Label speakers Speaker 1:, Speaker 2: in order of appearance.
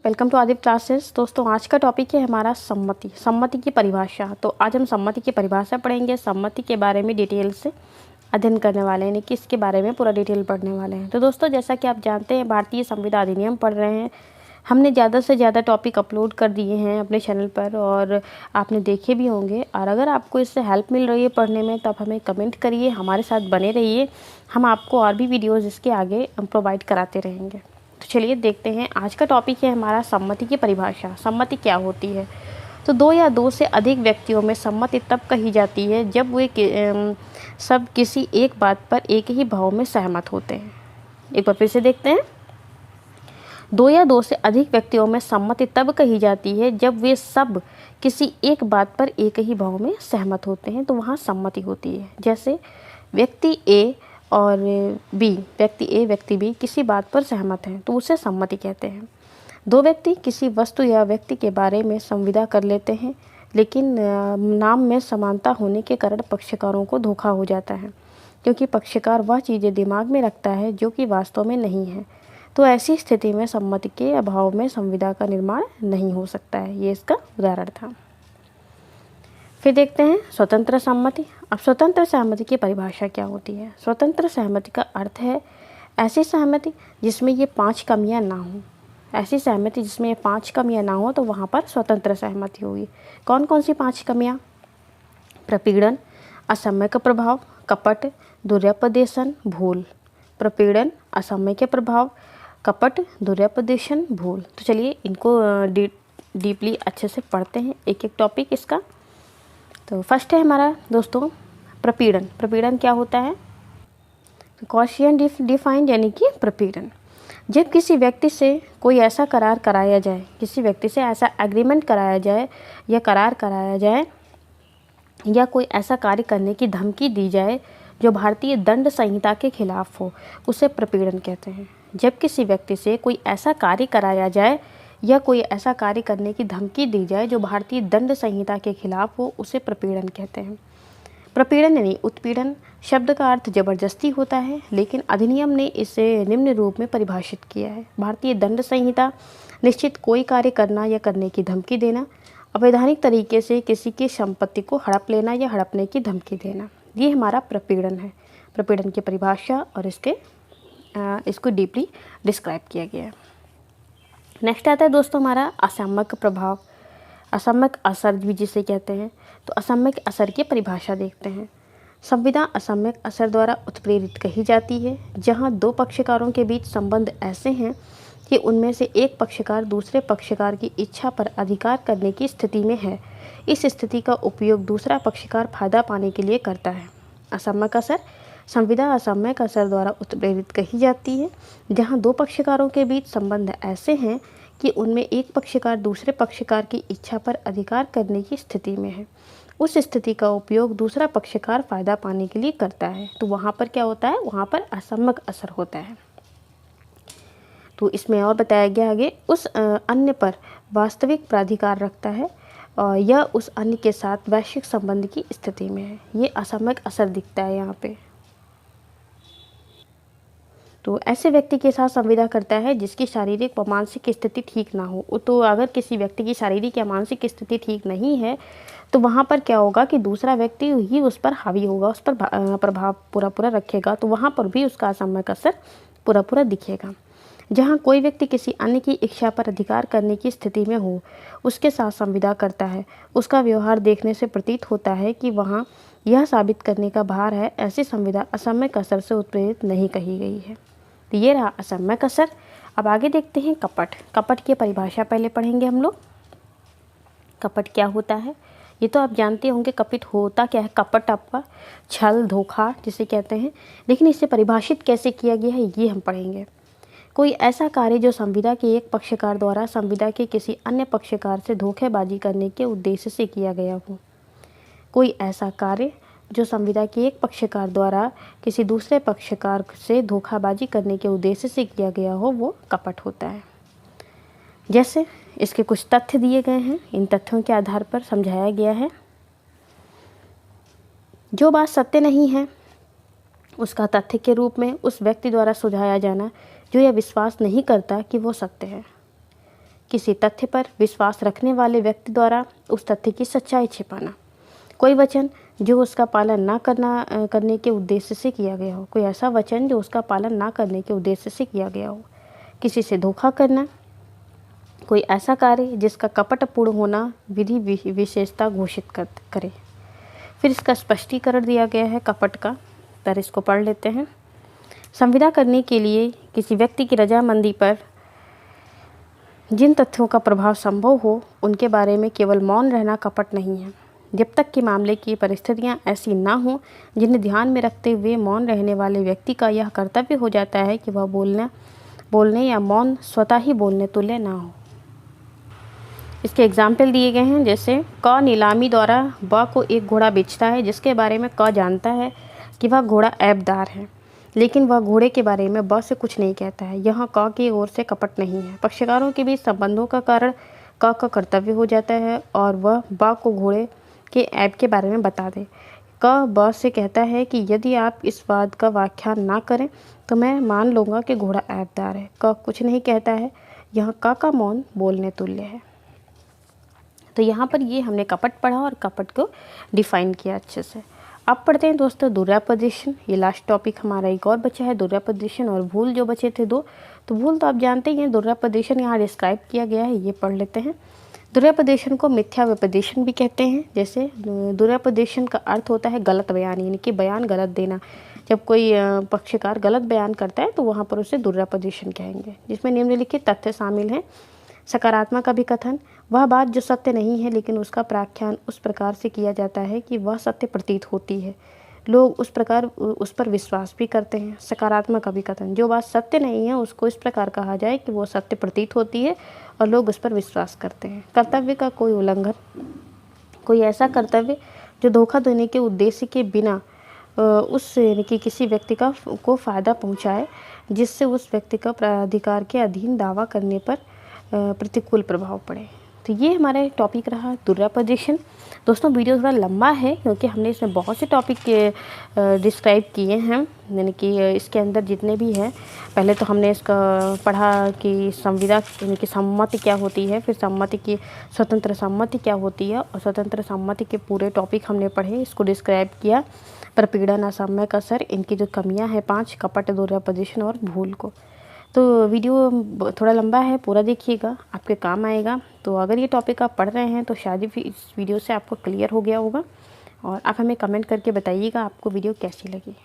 Speaker 1: Welcome to Adip classes. दोस्तों आज का टॉपिक है हमारा सम्मति की परिभाषा। तो आज हम सम्मति की परिभाषा पढ़ेंगे। सम्मति के बारे में डिटेल से अध्ययन करने वाले हैं कि इसके बारे में पूरा डिटेल पढ़ने वाले हैं। तो दोस्तों जैसा कि आप जानते हैं भारतीय संविधान अधिनियम पढ़ रहे हैं। हमने ज़्यादा से ज़्यादा टॉपिक अपलोड कर दिए हैं अपने चैनल पर और आपने देखे भी होंगे। और अगर आपको इससे हेल्प मिल रही है पढ़ने में तो आप हमें कमेंट करिए, हमारे साथ बने रहिए। हम आपको और भी वीडियोज़ इसके आगे प्रोवाइड कराते रहेंगे। तो चलिए देखते हैं। आज का टॉपिक है हमारा सम्मति की परिभाषा। सम्मति क्या होती है? तो दो या दो से अधिक व्यक्तियों में सम्मति तब कही जाती है जब वे सब किसी एक बात पर एक ही भाव में सहमत होते हैं। एक बार फिर से देखते हैं। दो या दो से अधिक व्यक्तियों में सम्मति तब कही जाती है जब वे सब किसी एक बात पर एक ही भाव में सहमत होते हैं, तो वहाँ सम्मति होती है। जैसे व्यक्ति ए और बी, व्यक्ति ए व्यक्ति बी किसी बात पर सहमत हैं तो उसे सम्मति कहते हैं। दो व्यक्ति किसी वस्तु या व्यक्ति के बारे में संविदा कर लेते हैं, लेकिन नाम में समानता होने के कारण पक्षकारों को धोखा हो जाता है, क्योंकि पक्षकार वह चीज़ें दिमाग में रखता है जो कि वास्तव में नहीं है। तो ऐसी स्थिति में सम्मति के अभाव में संविदा का निर्माण नहीं हो सकता है। ये इसका उदाहरण था। फिर देखते हैं स्वतंत्र सहमति। अब स्वतंत्र सहमति की परिभाषा क्या होती है? स्वतंत्र सहमति का अर्थ है ऐसी सहमति जिसमें ये 5 कमियां ना हो। ऐसी सहमति जिसमें ये 5 कमियां ना हो तो वहाँ पर स्वतंत्र सहमति होगी। कौन कौन सी 5 कमियां? प्रपीड़न, असमय का प्रभाव, कपट, दुर्व्यपदेशन, भूल। प्रपीड़न, असमय के प्रभाव, कपट, दुर्व्यपदेशन, भूल। तो चलिए इनको डीपली अच्छे से पढ़ते हैं एक एक टॉपिक इसका। तो फर्स्ट है हमारा दोस्तों प्रपीड़न। प्रपीड़न क्या होता है? कॉशियन डिफाइंड यानी कि प्रपीड़न। जब किसी व्यक्ति से कोई ऐसा करार कराया जाए, किसी व्यक्ति से ऐसा एग्रीमेंट कराया जाए या करार कराया जाए या कोई ऐसा कार्य करने की धमकी दी जाए जो भारतीय दंड संहिता के खिलाफ हो, उसे प्रपीड़न कहते हैं। जब किसी व्यक्ति से कोई ऐसा कार्य कराया जाए या कोई ऐसा कार्य करने की धमकी दी जाए जो भारतीय दंड संहिता के खिलाफ हो, उसे प्रपीड़न कहते हैं। प्रपीड़न यानी उत्पीड़न शब्द का अर्थ जबरदस्ती होता है, लेकिन अधिनियम ने इसे निम्न रूप में परिभाषित किया है। भारतीय दंड संहिता निश्चित कोई कार्य करना या करने की धमकी देना, अवैधानिक तरीके से किसी की संपत्ति को हड़प लेना या हड़पने की धमकी देना, ये हमारा प्रपीड़न है। प्रपीड़न की परिभाषा और इसको डीपली डिस्क्राइब किया गया है। नेक्स्ट आता है दोस्तों हमारा असम्यक प्रभाव, असम्यक असर भी जिसे कहते हैं। तो असम्यक असर की परिभाषा देखते हैं। संविदा असम्यक असर द्वारा उत्प्रेरित कही जाती है, जहां दो पक्षकारों के बीच संबंध ऐसे हैं कि उनमें से एक पक्षकार दूसरे पक्षकार की इच्छा पर अधिकार करने की स्थिति में है। इस स्थिति का उपयोग दूसरा पक्षकार फायदा पाने के लिए करता है। असम्यक असर संविदा असम्यक असर द्वारा उत्प्रेरित कही जाती है, जहां दो पक्षकारों के बीच संबंध ऐसे हैं कि उनमें एक पक्षकार दूसरे पक्षकार की इच्छा पर अधिकार करने की स्थिति में है। उस स्थिति का उपयोग दूसरा पक्षकार फायदा पाने के लिए करता है। तो वहाँ पर क्या होता है? वहाँ पर असम्यक असर होता है। तो इसमें और बताया गया आगे, उस अन्य पर वास्तविक प्राधिकार रखता है और यह उस अन्य के साथ वैश्विक संबंध की स्थिति में है। ये असम्यक असर दिखता है यहाँ पे। तो ऐसे व्यक्ति के साथ संविदा करता है जिसकी शारीरिक व मानसिक स्थिति ठीक ना हो। तो अगर किसी व्यक्ति की शारीरिक या मानसिक स्थिति ठीक नहीं है तो वहाँ पर क्या होगा कि दूसरा व्यक्ति ही उस पर हावी होगा, उस पर प्रभाव पूरा रखेगा। तो वहाँ पर भी उसका असम्यक असर पूरा दिखेगा। जहाँ कोई व्यक्ति किसी अन्य की इच्छा पर अधिकार करने की स्थिति में हो, उसके साथ संविदा करता है, उसका व्यवहार देखने से प्रतीत होता है कि वहाँ यह साबित करने का भार है। ऐसी संविदा असम्यक असर से उत्प्रेरित नहीं कही गई है। तो ये रहा असम्यक असर। अब आगे देखते हैं कपट। कपट की परिभाषा पहले पढ़ेंगे हम लोग। कपट क्या होता है ये तो आप जानते होंगे। कपट होता क्या है? कपट आपका छल धोखा जिसे कहते हैं, लेकिन इसे परिभाषित कैसे किया गया है ये हम पढ़ेंगे। कोई ऐसा कार्य जो संविदा के एक पक्षकार द्वारा संविदा के किसी अन्य पक्षकार से धोखेबाजी करने के उद्देश्य से किया गया हो। कोई ऐसा कार्य जो संविदा के एक पक्षकार द्वारा किसी दूसरे पक्षकार से धोखाबाजी करने के उद्देश्य से किया गया हो, वो कपट होता है। जैसे इसके कुछ तथ्य दिए गए हैं, इन तथ्यों के आधार पर समझाया गया है। जो बात सत्य नहीं है उसका तथ्य के रूप में उस व्यक्ति द्वारा सुझाया जाना जो यह विश्वास नहीं करता कि वो सत्य है। किसी तथ्य पर विश्वास रखने वाले व्यक्ति द्वारा उस तथ्य की सच्चाई छिपाना। कोई वचन जो उसका पालन ना करने के उद्देश्य से किया गया हो। कोई ऐसा वचन जो उसका पालन ना करने के उद्देश्य से किया गया हो। किसी से धोखा करना। कोई ऐसा कार्य जिसका कपटपूर्ण होना विधि विशेषता घोषित करे। फिर इसका स्पष्टीकरण दिया गया है कपट का, तर इसको पढ़ लेते हैं। संविदा करने के लिए किसी व्यक्ति की रजामंदी पर जिन तथ्यों का प्रभाव संभव हो उनके बारे में केवल मौन रहना कपट नहीं है, जब तक कि मामले की परिस्थितियां ऐसी ना हो जिन्हें ध्यान में रखते हुए मौन रहने वाले व्यक्ति का यह कर्तव्य हो जाता है कि वह बोलने या मौन स्वतः ही बोलने तुल्य ना हो। इसके एग्जाम्पल दिए गए हैं, जैसे क नीलामी द्वारा ब को एक घोड़ा बेचता है जिसके बारे में क जानता है कि वह घोड़ा ऐबदार है, लेकिन वह घोड़े के बारे में ब से कुछ नहीं कहता है। यहाँ क की ओर से कपट नहीं है। पक्षकारों के बीच संबंधों का कारण क का कर्तव्य हो जाता है और वह ब को घोड़े के ऐब के बारे में बता दे। क ब से कहता है कि यदि आप इस बात का व्याख्यान ना करें तो मैं मान लूँगा कि घोड़ा ऐबदार है। क कुछ नहीं कहता है। यहाँ क का मौन बोलने तुल्य है। तो यहाँ पर ये हमने कपट पढ़ा और कपट को डिफाइन किया अच्छे से। अब पढ़ते हैं दोस्तों दुर्व्यापदेशन। ये लास्ट टॉपिक हमारा एक और बचा है, दुर्व्यापदेशन और भूल जो बचे थे दो। तो भूल तो आप जानते ही हैं, दुर्व्यापदेशन यहाँ डिस्क्राइब किया गया है, ये पढ़ लेते हैं। दुर्व्यापदेशन को मिथ्या व्यपदेशन भी कहते हैं। जैसे दुर्व्यापदेशन का अर्थ होता है गलत बयान, यानी कि बयान गलत देना। जब कोई पक्षकार गलत बयान करता है तो वहाँ पर उसे दुर्व्यापदेशन कहेंगे, जिसमें निम्नलिखित तथ्य शामिल हैं। सकारात्मक अभिकथन, वह बात जो सत्य नहीं है लेकिन उसका व्याख्यान उस प्रकार से किया जाता है कि वह सत्य प्रतीत होती है। लोग उस पर विश्वास भी करते हैं। सकारात्मक अभिकथन, जो बात सत्य नहीं है उसको इस प्रकार कहा जाए कि वो सत्य प्रतीत होती है और लोग उस पर विश्वास करते हैं। कर्तव्य का कोई उल्लंघन, कोई ऐसा कर्तव्य जो धोखा देने के उद्देश्य के बिना उस यानी कि किसी व्यक्ति को फ़ायदा पहुंचाए, जिससे उस व्यक्ति का प्राधिकार के अधीन दावा करने पर प्रतिकूल प्रभाव पड़े। तो ये हमारा टॉपिक रहा दुर्व्यापदेशन। दोस्तों वीडियो थोड़ा लंबा है क्योंकि हमने इसमें बहुत से टॉपिक डिस्क्राइब किए हैं, यानी कि इसके अंदर जितने भी हैं। पहले तो हमने इसका पढ़ा कि संविदा यानी कि सम्मति क्या होती है, फिर सम्मति की स्वतंत्र सम्मति क्या होती है, और स्वतंत्र सम्मति के पूरे टॉपिक हमने पढ़े, इसको डिस्क्राइब किया। प्रपीड़न, असमय कसर, इनकी जो कमियाँ हैं 5, कपट, दुर्व्यापदेशन और भूल को। तो वीडियो थोड़ा लंबा है, पूरा देखिएगा, आपके काम आएगा। तो अगर ये टॉपिक आप पढ़ रहे हैं तो शायद ही इस वीडियो से आपको क्लियर हो गया होगा। और आप हमें कमेंट करके बताइएगा आपको वीडियो कैसी लगी।